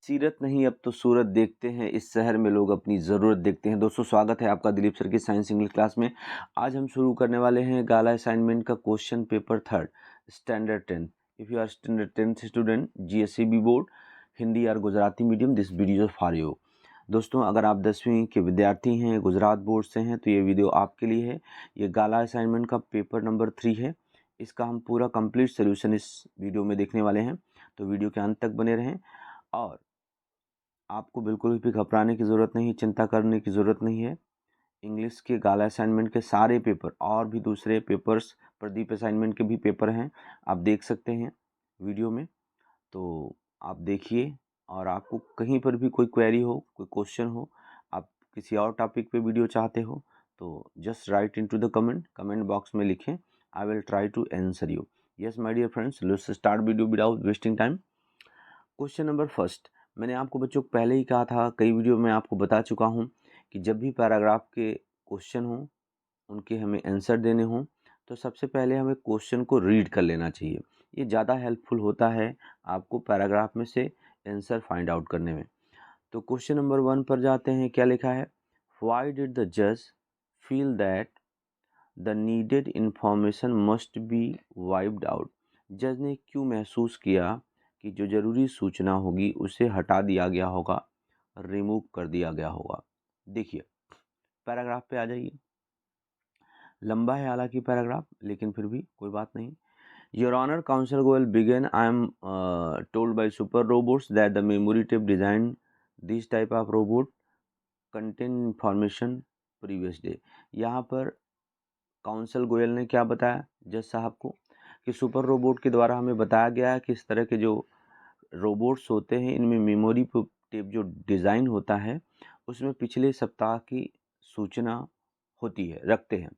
सीरत नहीं अब तो सूरत देखते हैं, इस शहर में लोग अपनी ज़रूरत देखते हैं। दोस्तों स्वागत है आपका दिलीप सर की साइंस इंग्लिश क्लास में। आज हम शुरू करने वाले हैं गाला असाइनमेंट का question paper 3 standard 10। If you are standard 10 student GSEB board Hindi और Gujarati medium, this video for you. दोस्तों अगर आप 10वीं के विद्यार्थी हैं, गुजरात बोर्ड से हैं, तो ये वीडियो आपके लिए है। ये गाला असाइनमेंट का पेपर नंबर 3 है। इसका हम पूरा कंप्लीट सोल्यूशन इस वीडियो में देखने वाले हैं, तो वीडियो के अंत तक बने रहें। और आपको बिल्कुल भी घबराने की ज़रूरत नहीं, चिंता करने की ज़रूरत नहीं है। इंग्लिश के गाला असाइनमेंट के सारे पेपर और भी दूसरे पेपर्स, प्रदीप असाइनमेंट के भी पेपर हैं, आप देख सकते हैं वीडियो में। तो आप देखिए, और आपको कहीं पर भी कोई क्वेरी हो, कोई क्वेश्चन हो, आप किसी और टॉपिक पे वीडियो चाहते हो, तो just write into the comment box में लिखें। I will try to answer you. Yes my dear friends, let's start video without wasting time. Question number first, मैंने आपको बच्चों पहले ही कहा था, कई वीडियो में आपको बता चुका हूं कि जब भी पैराग्राफ के क्वेश्चन हों, उनके हमें आंसर देने हों, तो सबसे पहले हमें क्वेश्चन को रीड कर लेना चाहिए। ये ज़्यादा हेल्पफुल होता है आपको पैराग्राफ में से आंसर फाइंड आउट करने में। तो क्वेश्चन नंबर 1 पर जाते हैं। क्या लिखा है? व्हाई डिड द जज feel that the needed information must be wiped out? जज ने क्यों महसूस किया कि जो ज़रूरी सूचना होगी उसे हटा दिया गया होगा, रिमूव कर दिया गया होगा। देखिए पैराग्राफ पे आ जाइए। लंबा है हालांकि पैराग्राफ, लेकिन फिर भी कोई बात नहीं। Your honour council Goyal began I am told by super robots that the memory tape design this type of robot contain information previous day. यहाँ पर काउंसिल गोयल ने क्या बताया जज साहब को कि सुपर रोबोट के द्वारा हमें बताया गया है कि इस तरह के जो रोबोट्स होते हैं इनमें मेमोरी टेप जो डिज़ाइन होता है उसमें पिछले सप्ताह की सूचना होती है, रखते हैं।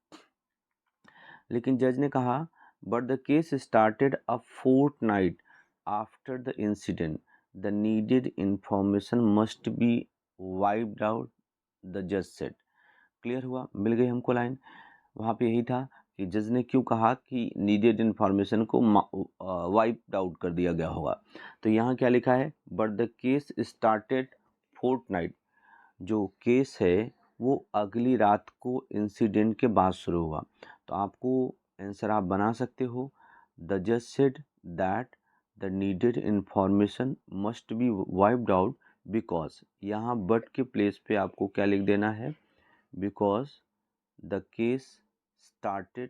लेकिन जज ने कहा but the case started a fortnight after the incident, the needed information must be wiped out, the जज सेड। क्लियर हुआ? मिल गई हमको लाइन। वहाँ पे यही था कि जज ने क्यों कहा कि नीडेड इन्फॉर्मेशन को वाइप आउट कर दिया गया होगा। तो यहाँ क्या लिखा है? But the case started fortnight. जो केस है वो अगली रात को इंसिडेंट के बाद शुरू हुआ। तो आपको आंसर आप बना सकते हो। द जज said that the needed information must be wiped out because, यहाँ बट के प्लेस पे आपको क्या लिख देना है? Because the case started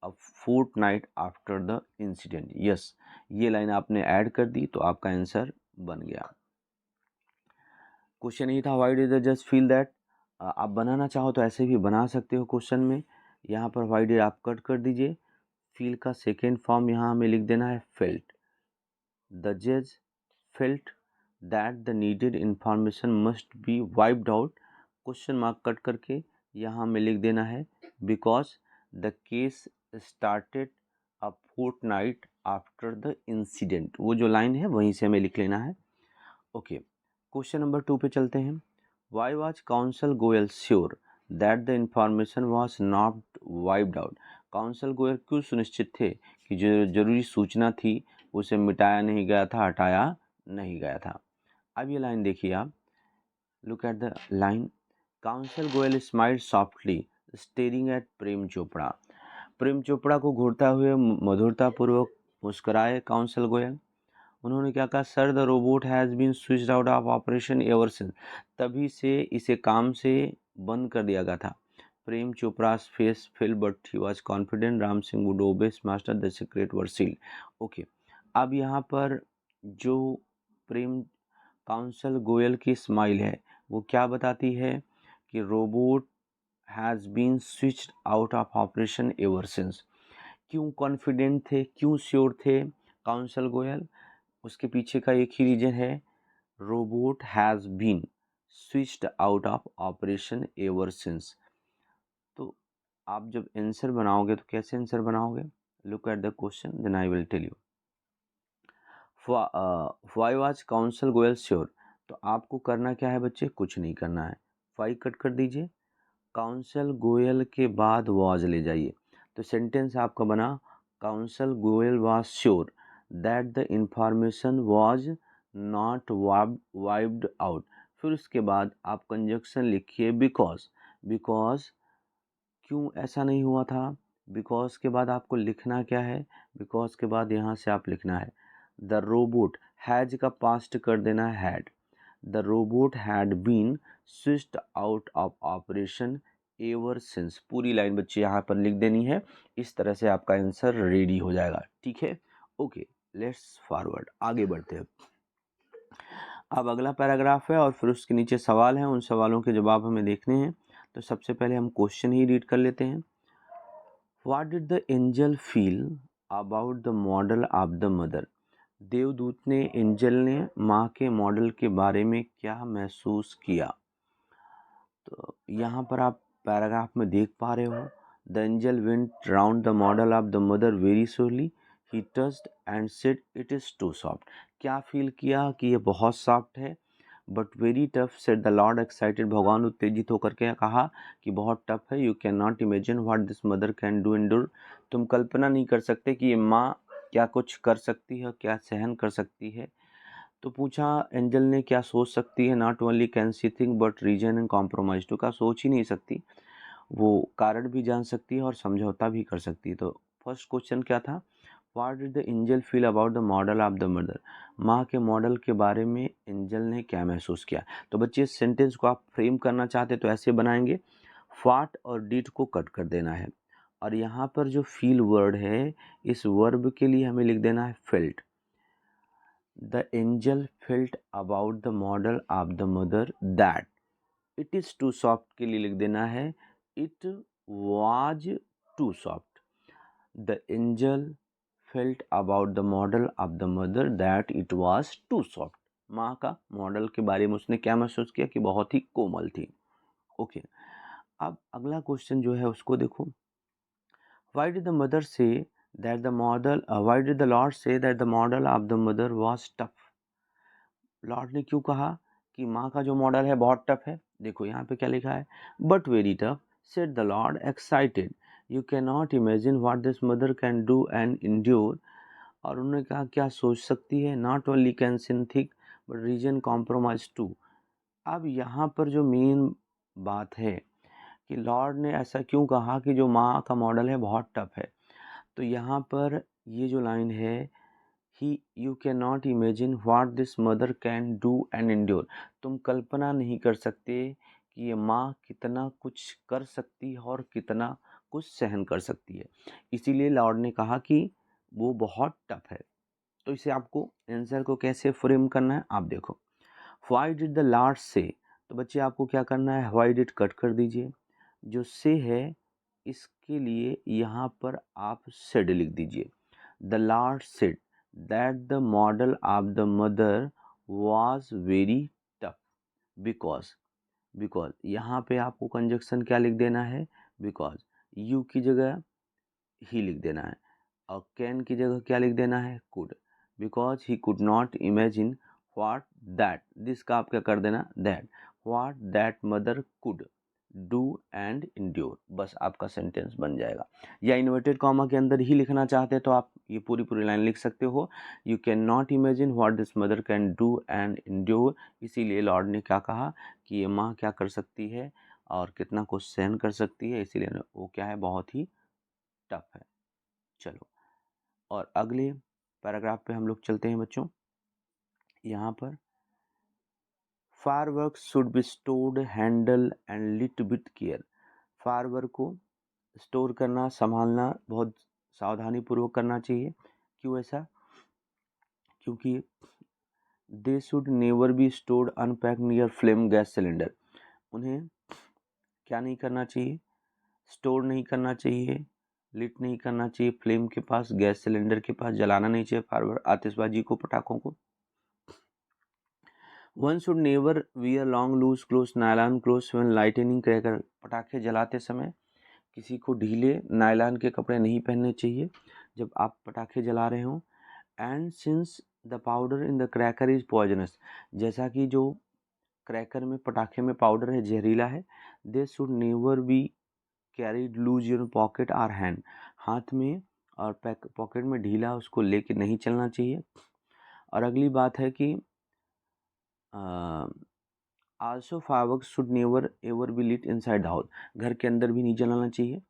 a fortnight after the incident. Yes, ये लाइन आपने ऐड कर दी तो आपका आंसर बन गया। क्वेश्चन ये था व्हाई डिड द जज फील दैट। आप बनाना चाहो तो ऐसे भी बना सकते हो क्वेश्चन में। यहाँ पर व्हाई डिड आप कट कर दीजिए, फील का सेकेंड फॉर्म यहाँ हमें लिख देना है फेल्ट। द जज felt that the needed information must be wiped out, question mark cut करके यहाँ हमें लिख देना है because the case started a fortnight after the incident. वो जो लाइन है वहीं से हमें लिख लेना है। ओके, क्वेश्चन नंबर 2 पे चलते हैं। Why was council Goyal sure that the information was not wiped out? Council Goyal क्यों सुनिश्चित थे कि जो जरूरी सूचना थी उसे मिटाया नहीं गया था, हटाया नहीं गया था? अब ये लाइन देखिए आप, look at the line. Counsel Goyal smiled softly staring at Prem Chopra. Prem Chopra को घूरता हुए मधुरतापूर्वक मुस्कुराए काउंसिल गोयल। उन्होंने क्या कहा? Sir the robot has been switched out of operation ever since, तभी से इसे काम से बंद कर दिया गया था। Prem Chopra's face fell but he was confident Ram Singh would obey master the secret were sealed. Okay, अब यहाँ पर जो प्रेम काउंसिल गोयल की स्माइल है वो क्या बताती है? कि robot has been switched out of operation ever since. क्यों कॉन्फिडेंट थे, क्यों श्योर थे काउंसिल गोयल? उसके पीछे का एक ही रीजन है, robot has been switched out of operation ever since. तो आप जब आंसर बनाओगे तो कैसे आंसर बनाओगे? Look at the question then I will tell you. Why was council Goyal sure? तो आपको करना क्या है बच्चे? कुछ नहीं करना है। वाई कट कर दीजिए, काउंसिल गोयल के बाद वाज ले जाइए। तो सेंटेंस आपका बना council Goyal was sure that the information was not wiped out. फिर उसके बाद आप कंजक्शन लिखिए बिकॉज। बिकॉज क्यों ऐसा नहीं हुआ था? बिकॉज के बाद आपको लिखना क्या है? बिकॉज के बाद यहाँ से आप लिखना है द रोबोट, हैज का पास्ट कर देना है had. The robot had been switched out of operation ever since. पूरी लाइन बच्चे यहाँ पर लिख देनी है। इस तरह से आपका आंसर रेडी हो जाएगा। ठीक है, ओके, लेट्स फॉरवर्ड, आगे बढ़ते हैं। अब अगला पैराग्राफ है और फिर उसके नीचे सवाल हैं, उन सवालों के जवाब हमें देखने हैं। तो सबसे पहले हम क्वेश्चन ही रीड कर लेते हैं। What did the angel feel about the model of the mother? देवदूत ने, एंजल ने माँ के मॉडल के बारे में क्या महसूस किया? तो यहाँ पर आप पैराग्राफ में देख पा रहे हो, the angel went round the model of the mother very slowly, he touched and said it is too soft. क्या फील किया कि ये बहुत सॉफ्ट है। But very tough said the lord excited, भगवान उत्तेजित होकर के कहा कि बहुत टफ है। You can not imagine what this mother can do endure, तुम कल्पना नहीं कर सकते कि ये माँ क्या कुछ कर सकती है, क्या सहन कर सकती है। तो पूछा एंजल ने क्या सोच सकती है, not only can she think but reason and compromise too, का सोच ही नहीं सकती, वो कारण भी जान सकती है और समझौता भी कर सकती है। तो फर्स्ट क्वेश्चन क्या था, what did the angel feel about the model of the mother? माँ के मॉडल के बारे में एंजल ने क्या महसूस किया? तो बच्चे इस सेंटेंस को आप फ्रेम करना चाहते तो ऐसे बनाएंगे, फाट और डिड को कट कर देना है और यहाँ पर जो फील वर्ड है, इस वर्ब के लिए हमें लिख देना है felt. The angel felt about the model of the mother that it is too soft के लिए लिख देना है it was too soft. The angel felt about the model of the mother that it was too soft. माँ का model के बारे में उसने क्या महसूस किया कि बहुत ही कोमल थी। ओके, अब अगला क्वेश्चन जो है उसको देखो। Why did the mother say that the model? Why did the Lord say that the model of the mother was tough? Lord ने क्यों कहा कि माँ का जो मॉडल है बहुत टफ है? देखो यहाँ पे क्या लिखा है, but very tough said the lord excited, you can not imagine what this mother can do and endure. और उन्होंने कहा क्या सोच सकती है, not only can she think but reason compromise too. अब यहाँ पर जो मेन बात है कि लॉर्ड ने ऐसा क्यों कहा कि जो माँ का मॉडल है बहुत टफ है। तो यहाँ पर ये जो लाइन है, he you can not imagine what this mother can do and endure, तुम कल्पना नहीं कर सकते कि ये माँ कितना कुछ कर सकती है और कितना कुछ सहन कर सकती है। इसीलिए लॉर्ड ने कहा कि वो बहुत टफ है। तो इसे आपको आंसर को कैसे फ्रेम करना है आप देखो। व्हाई डिड द लॉर्ड से, तो बच्चे आपको क्या करना है, व्हाई डिड कट कर दीजिए, जो से है इसके लिए यहाँ पर आप सेड लिख दीजिए। The Lord said that the model of the mother was very tough because. Because यहाँ पे आपको कंजक्शन क्या लिख देना है, बिकॉज। यू की जगह ही लिख देना है और कैन की जगह क्या लिख देना है, could. Because he could not imagine what that, this का आप क्या कर देना that, what that mother could do and endure, बस आपका सेंटेंस बन जाएगा। या इन्वर्टेड कॉमा के अंदर ही लिखना चाहते हैं तो आप ये पूरी पूरी लाइन लिख सकते हो, you can not imagine what this mother can do and endure. इसीलिए लॉर्ड ने क्या कहा कि ये माँ क्या कर सकती है और कितना कुछ सहन कर सकती है, इसीलिए वो क्या है, बहुत ही टफ है। चलो, और अगले पैराग्राफ पे हम लोग चलते हैं बच्चों। यहाँ पर firework should be stored, handle and lit with care. Firework को स्टोर करना, संभालना बहुत सावधानी पूर्वक करना चाहिए। क्यों ऐसा? क्योंकि दे should never be stored unpacked near flame gas cylinder. उन्हें क्या नहीं करना चाहिए, स्टोर नहीं करना चाहिए, लिट नहीं करना चाहिए फ्लेम के पास, गैस सिलेंडर के पास, जलाना नहीं चाहिए फायरवर्क, आतिशबाजी को, पटाखों को। One should never wear long loose cloth nylon cloth when lightning cracker. पटाखे जलाते समय किसी को ढीले नायलॉन के कपड़े नहीं पहनने चाहिए जब आप पटाखे जला रहे हों। And since the powder in the cracker is poisonous, जैसा कि जो क्रैकर में, पटाखे में पाउडर है, जहरीला है। They should never be carried loose in pocket or hand, हाथ में और पॉकेट में ढीला उसको लेके नहीं चलना चाहिए। और अगली बात है कि also fireworks should never ever be lit inside the house. घर के अंदर भी नहीं जलाना चाहिए.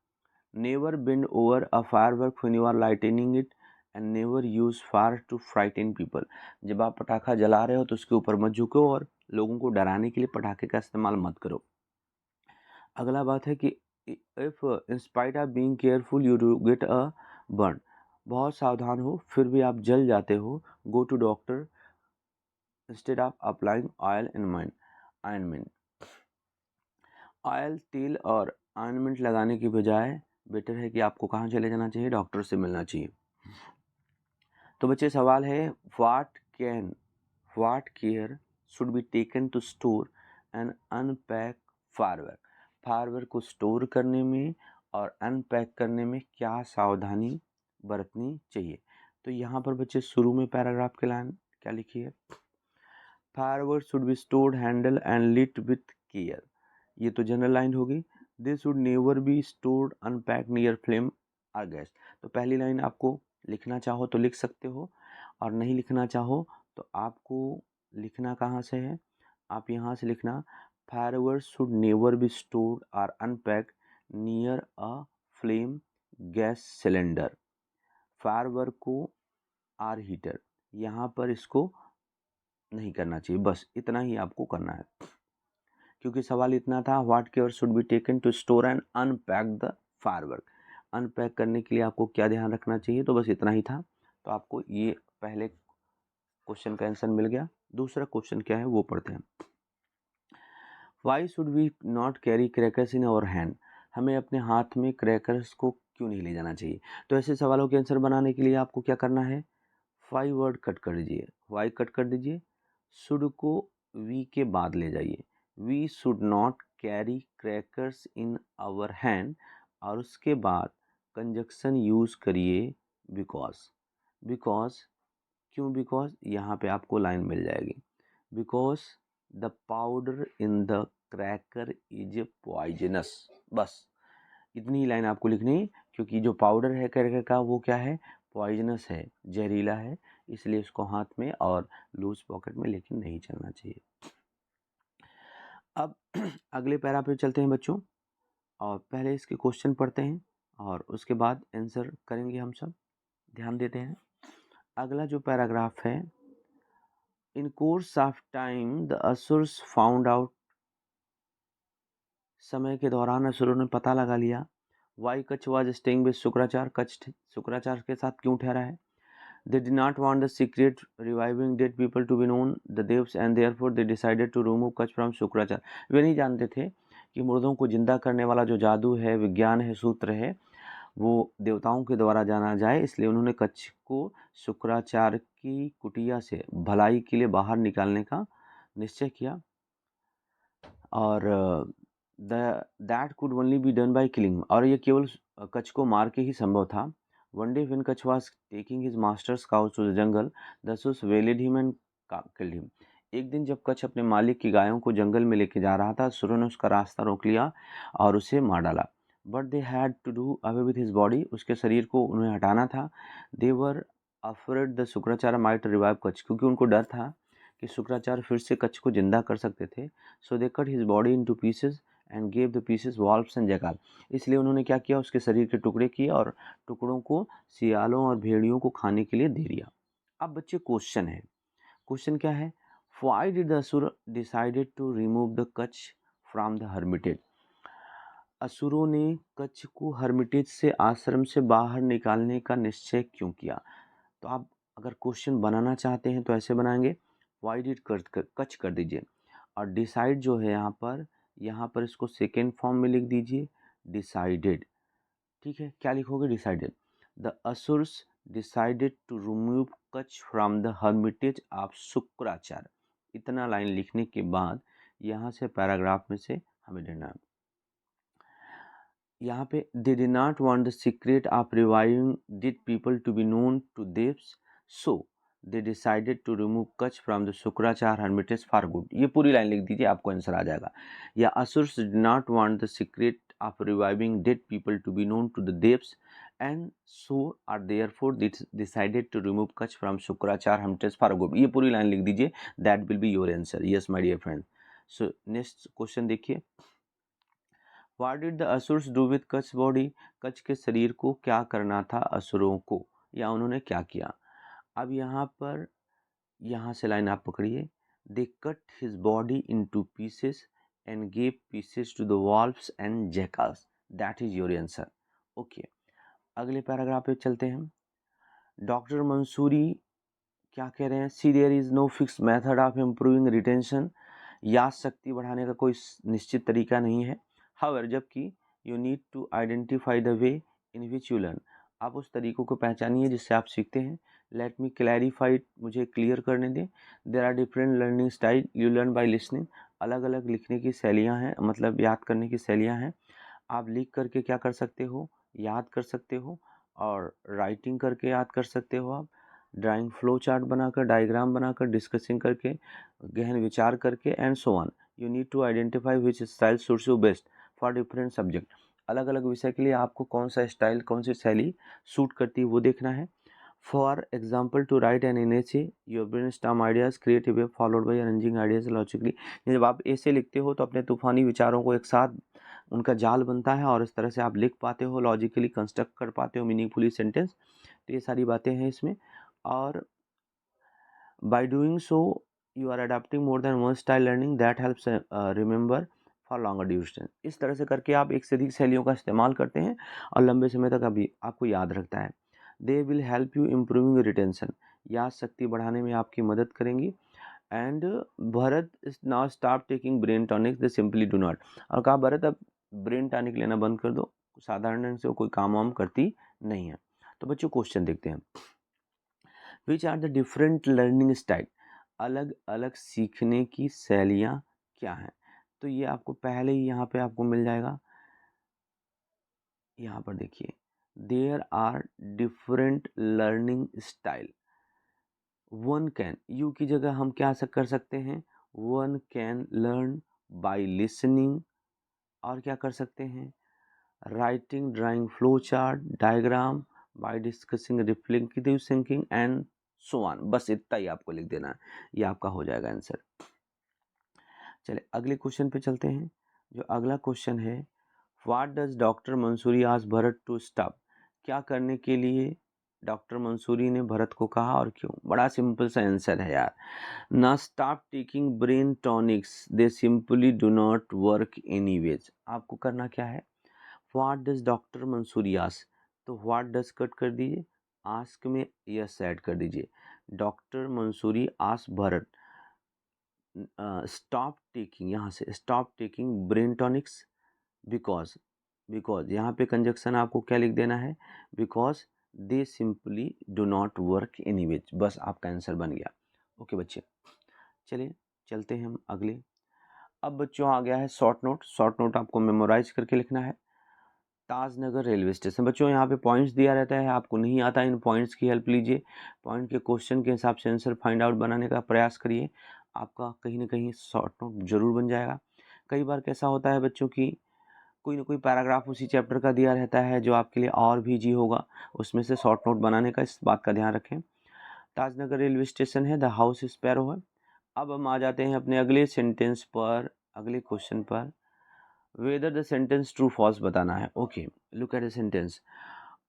Never bend over a firework when you are lighting it and never use fire to frighten people. जब आप पटाखा जला रहे हो तो उसके ऊपर मत झुको और लोगों को डराने के लिए पटाखे का इस्तेमाल मत करो. अगला बात है कि if in spite of being careful you do get a burn. बहुत सावधान हो फिर भी आप जल जाते हो. Go to doctor instead of applying oil in mind ointment. Oil तेल और ऑइंटमेंट लगाने की बजाय बेटर है कि आपको कहाँ चले जाना चाहिए, डॉक्टर से मिलना चाहिए. तो बच्चे सवाल है what care should be taken to store and unpack firework. Firework को स्टोर करने में और अनपैक करने में क्या सावधानी बरतनी चाहिए. तो यहाँ पर बच्चे शुरू में पैराग्राफ के लाइन क्या लिखी है, firework should be stored handle and lit with care. ये तो जनरल लाइन होगी. This should never be stored unpack near flame और गैस. तो पहली लाइन आपको लिखना चाहो तो लिख सकते हो और नहीं लिखना चाहो तो आपको लिखना कहाँ से है, आप यहाँ से लिखना fireworks should never be stored और unpack near a flame gas cylinder. Firework को आर हीटर यहाँ पर इसको नहीं करना चाहिए. बस इतना ही आपको करना है क्योंकि सवाल इतना था what care should be taken to store and unpack the firework. Unpack करने के लिए आपको क्या ध्यान रखना चाहिए. तो बस इतना ही था. तो आपको ये पहले क्वेश्चन का आंसर मिल गया. दूसरा क्वेश्चन क्या है वो पढ़ते हैं. Why should we not carry crackers in our hand. हमें अपने हाथ में क्रैकर्स को क्यों नहीं ले जाना चाहिए. तो ऐसे सवालों के आंसर बनाने के लिए आपको क्या करना है, 5 वर्ड कट कर दीजिए. वाई कट कर दीजिए, शुड को वी के बाद ले जाइए. We should not carry crackers in our hand और उसके बाद कंजक्शन यूज़ करिए बिकॉज. बिकॉज क्यों, बिकॉज यहाँ पे आपको लाइन मिल जाएगी. Because the powder in the cracker is poisonous. बस इतनी ही लाइन आपको लिखनी है क्योंकि जो पाउडर है क्रैकर का वो क्या है, पॉइजनस है, जहरीला है. इसलिए इसको हाथ में और लूज पॉकेट में लेकिन नहीं चलना चाहिए. अब अगले पैरा पे चलते हैं बच्चों और पहले इसके क्वेश्चन पढ़ते हैं और उसके बाद आंसर करेंगे हम सब. ध्यान देते हैं. अगला जो पैराग्राफ है, in course of time the asurs found out. समय के दौरान असुरों ने पता लगा लिया. Why Kacha was staying with Shukracharya. Kacha Shukracharya के साथ क्यों ठहरा है. They did not want the secret reviving dead people to be known the devs and therefore they decided to remove Kach from Shukracharya. वे नहीं जानते थे कि मुर्दों को जिंदा करने वाला जो जादू है, विज्ञान है, सूत्र है, वो देवताओं के द्वारा जाना जाए, इसलिए उन्होंने कच्छ को शुक्राचार्य की कुटिया से भलाई के लिए बाहर निकालने का निश्चय किया. और that could only be done by killing. और ये केवल कच्छ को मार के ही संभव था. One day when Kach was taking his master's cows to the jungle, the Sus waylaid him and killed him. एक दिन जब कच्छ अपने मालिक की गायों को जंगल में लेके जा रहा था, सुरों ने उसका रास्ता रोक लिया और उसे मार डाला. But they had to do away with his body. उसके शरीर को उन्हें हटाना था. They were afraid the Shukracharya might revive Kutch. क्योंकि उनको डर था कि शुक्राचार्य फिर से कच्छ को जिंदा कर सकते थे. So they cut his body into pieces and gave the pieces wolves and jackal. इसलिए उन्होंने क्या किया, उसके शरीर के टुकड़े किए और टुकड़ों को सियालों और भेड़ियों को खाने के लिए दे दिया. अब बच्चे क्वेश्चन है. क्वेश्चन क्या है, why did the asura decided to remove the Kacha from the hermitage. असुरों ने कच्छ को हर्मिटेज से, आश्रम से बाहर निकालने का निश्चय क्यों किया. तो आप अगर क्वेश्चन बनाना चाहते हैं तो ऐसे बनाएंगे, व्हाई डिड कच्छ कर दीजिए और डिसाइड जो है यहाँ पर इसको सेकेंड फॉर्म में लिख दीजिए, डिसाइडेड. ठीक है, क्या लिखोगे, decided. The asurs decided to remove Kacha from the hermitage of Shukracharya. इतना लाइन लिखने के बाद यहाँ से पैराग्राफ में से हमें देना है. यहाँ पे they did not want the secret of reviving dead people to be known to devas, so they decided to remove Kacha from the Shukracharya hermitage for good. ये पूरी लाइन लिख दीजिए, आपको आंसर आ जाएगा. या asurs did not want the secret of reviving dead people to be known to the devs and so are therefore decided to remove Kacha from Shukracharya hunters for good. ये पूरी लाइन लिख दीजिए, that will be your answer. Yes my dear friend. So next question देखिए, what did the asurs do with Kacha body? Kacha के शरीर को क्या करना था असुरों को, या उन्होंने क्या किया? अब यहाँ पर, यहाँ से लाइन आप पकड़िए, they cut his body into pieces and gave pieces to the wolves and jackals. That is your answer. Okay, अगले पैराग्राफ पे चलते हैं। डॉक्टर मंसूरी क्या कह रहे हैं? See there is no fix method of improving retention. याद शक्ति बढ़ाने का कोई निश्चित तरीका नहीं है। हाउएवर, जबकि you need to identify the way in which you learn. आप उस तरीकों को पहचानिए जिससे आप सीखते हैं। लेट मी क्लैरिफाई, मुझे क्लियर करने दें। There are different learning style, you learn by listening. अलग अलग लिखने की शैलियाँ हैं, मतलब याद करने की शैलियाँ हैं। आप लिख करके क्या कर सकते हो? याद कर सकते हो, और राइटिंग करके याद कर सकते हो। आप ड्राइंग फ्लो चार्ट बनाकर, डायग्राम बनाकर, डिस्कसिंग करके, गहन विचार करके, and so on. You need to identify which style suits you best for different subject. अलग अलग विषय के लिए आपको कौन सा स्टाइल, कौन सी शैली सूट करती है वो देखना है। For example, to write an an essay, your brain storm ideas create way followed by arranging ideas logically. जब आप ऐसे लिखते हो तो अपने तूफानी विचारों को एक साथ, उनका जाल बनता है, और इस तरह से आप लिख पाते हो, लॉजिकली कंस्ट्रक्ट कर पाते हो मीनिंगफुली सेंटेंस। तो ये सारी बातें हैं इसमें। और by doing so you are adopting more than one style learning that helps remember for longer duration. इस तरह से करके आप एक से अधिक शैलियों का इस्तेमाल करते हैं और लंबे समय तक अभी आपको याद रखता है। They will help you improving retention, याद शक्ति बढ़ाने में आपकी मदद करेंगी। And Bharat is now stop taking brain tonics, they simply do not. और कहा, भरत अब ब्रेन टॉनिक लेना बंद कर दो, साधारण से वो कोई काम वाम करती नहीं है। तो बच्चों क्वेश्चन देखते हैं। Which are the different learning style? अलग अलग सीखने की शैलियाँ क्या हैं? तो ये आपको पहले ही यहाँ पे आपको मिल जाएगा। यहाँ पर देखिए, there are different learning style. One can, you की जगह हम क्या कर सकते हैं? One can learn by listening, और क्या कर सकते हैं? Writing, drawing flow chart, diagram, by discussing, reflective thinking, and so on. बस इतना ही आपको लिख देना है, ये आपका हो जाएगा आंसर। चलिए अगले क्वेश्चन पे चलते हैं। जो अगला क्वेश्चन है, what does doctor Mansoori ask Bharat to stop? क्या करने के लिए डॉक्टर मंसूरी ने भरत को कहा और क्यों? बड़ा सिंपल सा आंसर है यार। ना stop taking brain tonics, they simply do not work anyways. आपको करना क्या है? What does doctor Mansoori ask, तो व्हाट डज कट कर दीजिए, आस्क में यस ऐड कर दीजिए। Doctor Mansoori ask Bharat stop taking, यहाँ से stop taking brain tonics because, because यहाँ पे कंजक्शन आपको क्या लिख देना है? Because they simply do not work anyways. बस आपका आंसर बन गया। ओके बच्चे, चलिए चलते हैं हम अगले। अब बच्चों आ गया है शॉर्ट नोट। शॉर्ट नोट आपको मेमोराइज करके लिखना है। ताजनगर रेलवे स्टेशन, बच्चों यहाँ पे पॉइंट्स दिया रहता है, आपको नहीं आता, इन पॉइंट्स की हेल्प लीजिए। पॉइंट के क्वेश्चन के हिसाब से आंसर फाइंड आउट बनाने का प्रयास करिए, आपका कहीं ना कहीं शॉर्ट नोट जरूर बन जाएगा। कई बार कैसा होता है बच्चों की, कोई ना कोई पैराग्राफ उसी चैप्टर का दिया रहता है जो आपके लिए और भी जी होगा, उसमें से शॉर्ट नोट बनाने का इस बात का ध्यान रखें। ताजनगर रेलवे स्टेशन है, द हाउस स्पैरो है। अब हम आ जाते हैं अपने अगले सेंटेंस पर, अगले क्वेश्चन पर। Whether the sentence true false बताना है। Okay, look at the sentence.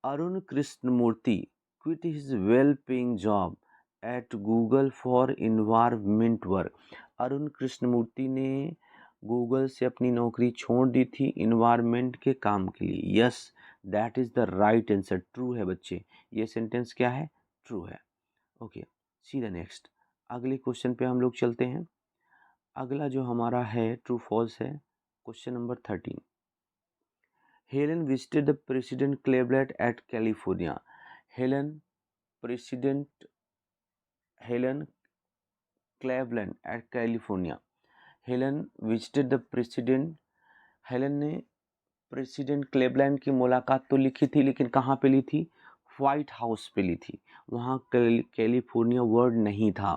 Arun Krishnamurthy quit his well paying job at Google for environment work. Arun Krishnamurthy ने गूगल से अपनी नौकरी छोड़ दी थी इन्वायरमेंट के काम के लिए। Yes, that is the right answer, true है बच्चे। ये सेंटेंस क्या है? ट्रू है। Okay, see the next. अगले क्वेश्चन पे हम लोग चलते हैं। अगला जो हमारा है ट्रू फॉल्स है, question number 13। Helen visited the president Cleveland at California. Helen president Helen Cleveland at California. Helen visited the president, Helen ने प्रेसिडेंट क्लेवलैंड की मुलाकात तो लिखी थी, लेकिन कहाँ पे ली थी? व्हाइट हाउस पे ली थी। वहाँ कैलिफोर्निया वर्ड नहीं था।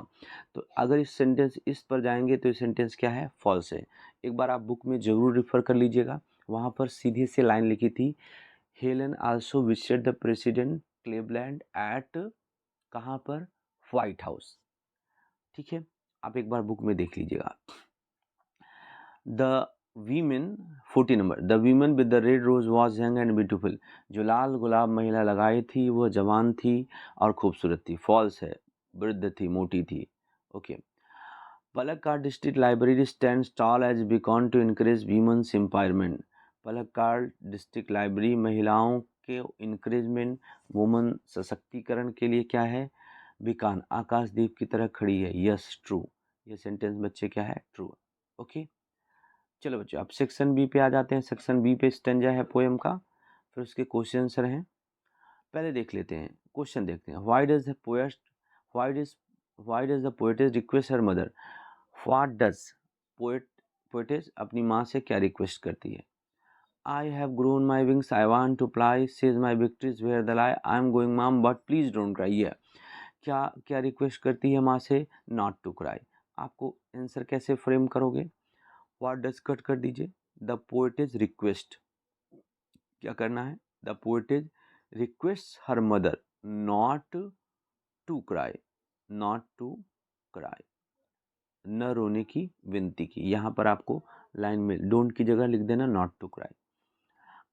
तो अगर इस सेंटेंस इस पर जाएंगे तो ये सेंटेंस क्या है? फॉल्स है। एक बार आप बुक में ज़रूर रिफ़र कर लीजिएगा, वहाँ पर सीधे से लाइन लिखी थी, Helen also visited the president Cleveland at, कहाँ पर, व्हाइट हाउस। ठीक है, आप एक बार बुक में देख लीजिएगा। The women 40 number, the women with the red rose was young and beautiful. जो लाल गुलाब महिला लगाई थी वह जवान थी और खूबसूरत थी। फॉल्स है, वृद्ध थी, मोटी थी। Okay. Palakkad district library stands tall as beacon to encourage women's empowerment. Palakkad district library महिलाओं के इंकरेजमेंट, वुमन सशक्तिकरण के लिए क्या है, बीकॉन आकाशदीप की तरह खड़ी है। यस ट्रू, ये सेंटेंस बच्चे क्या है, ट्रू। ओके, चलो बच्चों अब सेक्शन बी पे आ जाते हैं। सेक्शन बी पे स्टेंजा है पोएम का, फिर उसके क्वेश्चन आंसर हैं। पहले देख लेते हैं, क्वेश्चन देखते हैं। Why does the poet request her mother. What does poetess अपनी माँ से क्या रिक्वेस्ट करती है। I have grown my wings I want to fly, says my victories where the lie, I am going mom but please don't cry. क्या क्या request करती है माँ से, नॉट टू क्राई। आपको आंसर कैसे फ्रेम करोगे, व्हाट डज कट कर दीजिए, द पोएटेज रिक्वेस्ट, क्या करना है, the poetess request her mother not to cry, not to cry, न रोने की विनती की। यहाँ पर आपको लाइन में डोंट की जगह लिख देना नॉट टू क्राई।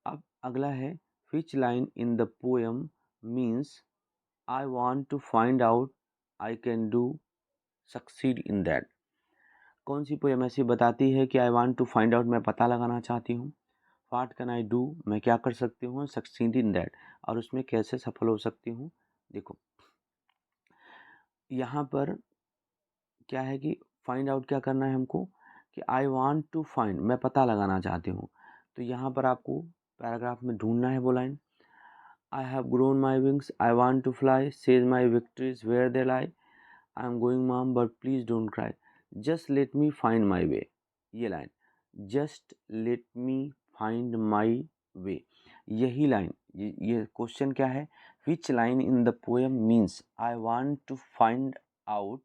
अब अगला है, which line in the poem means I want to find out I can do succeed in that. कौन सी पोएम ऐसी बताती है कि I want to find out, मैं पता लगाना चाहती हूँ, व्हाट कैन आई डू, मैं क्या कर सकती हूँ, सक्सीड इन दैट, और उसमें कैसे सफल हो सकती हूँ। देखो यहाँ पर क्या है कि फाइंड आउट क्या करना है हमको, कि आई वांट टू फाइंड, मैं पता लगाना चाहती हूँ। तो यहाँ पर आपको पैराग्राफ में ढूंढना है वो line, I have grown my wings I want to fly, says my victories where they lie, I am going mom but please don't cry, just let me find my way. ये line, just let me find my way, यही line, ये question क्या है, which line in the poem means I want to find out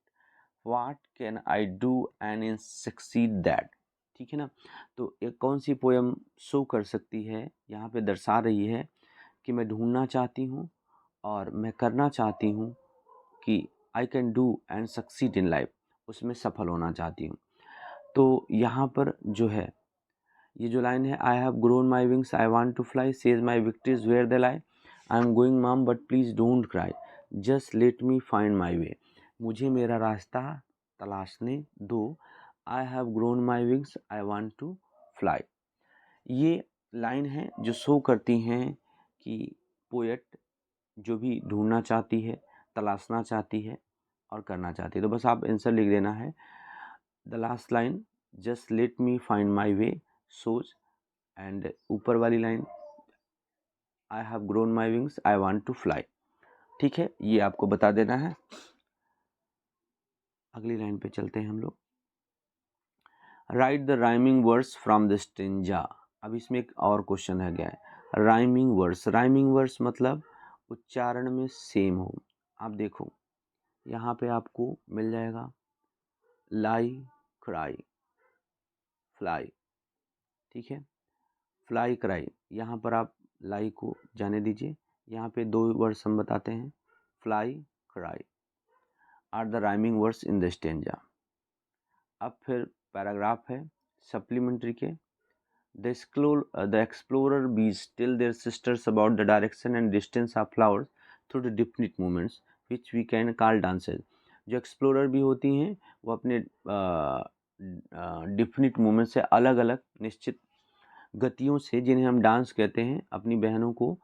what can I do and succeed that. ठीक है ना, तो एक कौन सी पोएम शो कर सकती है, यहाँ पे दर्शा रही है कि मैं ढूंढना चाहती हूँ और मैं करना चाहती हूँ कि आई can do and succeed in life, उसमें सफल होना चाहती हूँ। तो यहाँ पर जो है ये जो लाइन है, I have grown my wings I want to fly, says my victories where the lie, I am going mom but please don't cry, just let me find my way, मुझे मेरा रास्ता तलाशने दो, I have grown my wings I want to fly. ये line है जो show करती हैं कि पोएट जो भी ढूंढना चाहती है, तलाशना चाहती है और करना चाहती है। तो बस आप आंसर लिख देना है, the last line just let me find my way sows, and ऊपर वाली line I have grown my wings I want to fly. ठीक है, ये आपको बता देना है। अगली लाइन पे चलते हैं हम लोग, right the rhyming words from the stanza. अब इसमें एक और क्वेश्चन है गया है, राइमिंग वर्ड्स, राइमिंग वर्ड्स मतलब उच्चारण में सेम हो। आप देखो यहाँ पे आपको मिल जाएगा लाई, क्राई, फ्लाई। ठीक है, फ्लाई, क्राई, यहाँ पर आप लाई को जाने दीजिए, यहाँ पे दो वर्ड्स हम बताते हैं, fly, cry are the rhyming words in the stanza. अब फिर पैराग्राफ है सप्लीमेंट्री के, the explorer bees tell their sisters about the direction and distance of flowers through the definite movements which we can call dances. जो explorer भी होती हैं वो अपने डिफिनिट मूवमेंट से अलग अलग निश्चित गतियों से, जिन्हें हम डांस कहते हैं, अपनी बहनों को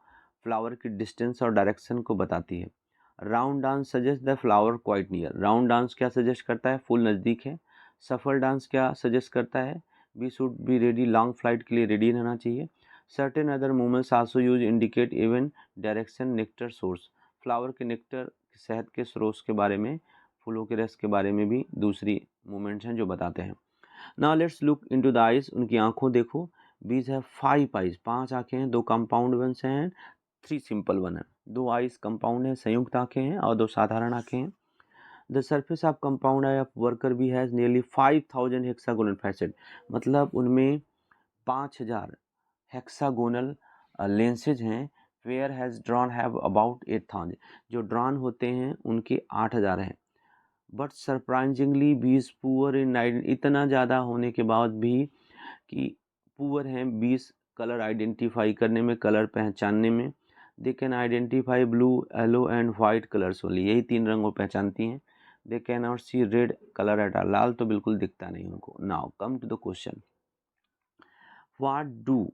फ्लावर की डिस्टेंस और डायरेक्शन को बताती है। Round dance suggest the flower quite near, round dance क्या सजेस्ट करता है, फूल नज़दीक है। सफल डांस क्या सजेस्ट करता है, we should be ready, long flight के लिए रेडी रहना चाहिए। Certain other movements also use indicate even direction, nectar source, flower के नेक्टर, शहद के स्रोत के बारे में, फूलों के रस के बारे में भी दूसरी मूवमेंट्स हैं जो बताते हैं। Now let's look into the eyes, उनकी आंखों देखो। बीज है 5 आइज, 5 आंखें हैं, 2 कंपाउंड वंस हैं, 3 सिंपल वन है। 2 आइज कंपाउंड है, संयुक्त आंखें हैं, और 2 साधारण आंखें हैं। The surface of compound eye of worker bee has nearly 5000 hexagonal facet, मतलब उनमें 5000 हेक्सागोनल लेंसेज हैं whereas drone have about 8,000, जो ड्रॉन होते हैं उनके 8,000 हैं। But surprisingly bees poor in इतना ज़्यादा होने के बाद भी कि पुअर हैं 20 कलर आइडेंटिफाई करने में, कलर पहचानने में। They can identify blue, yellow and white colours only, यही 3 रंगों पहचानती हैं। They can not see red colour at all, लाल तो बिल्कुल दिखता नहीं उनको। Now come to the question, what do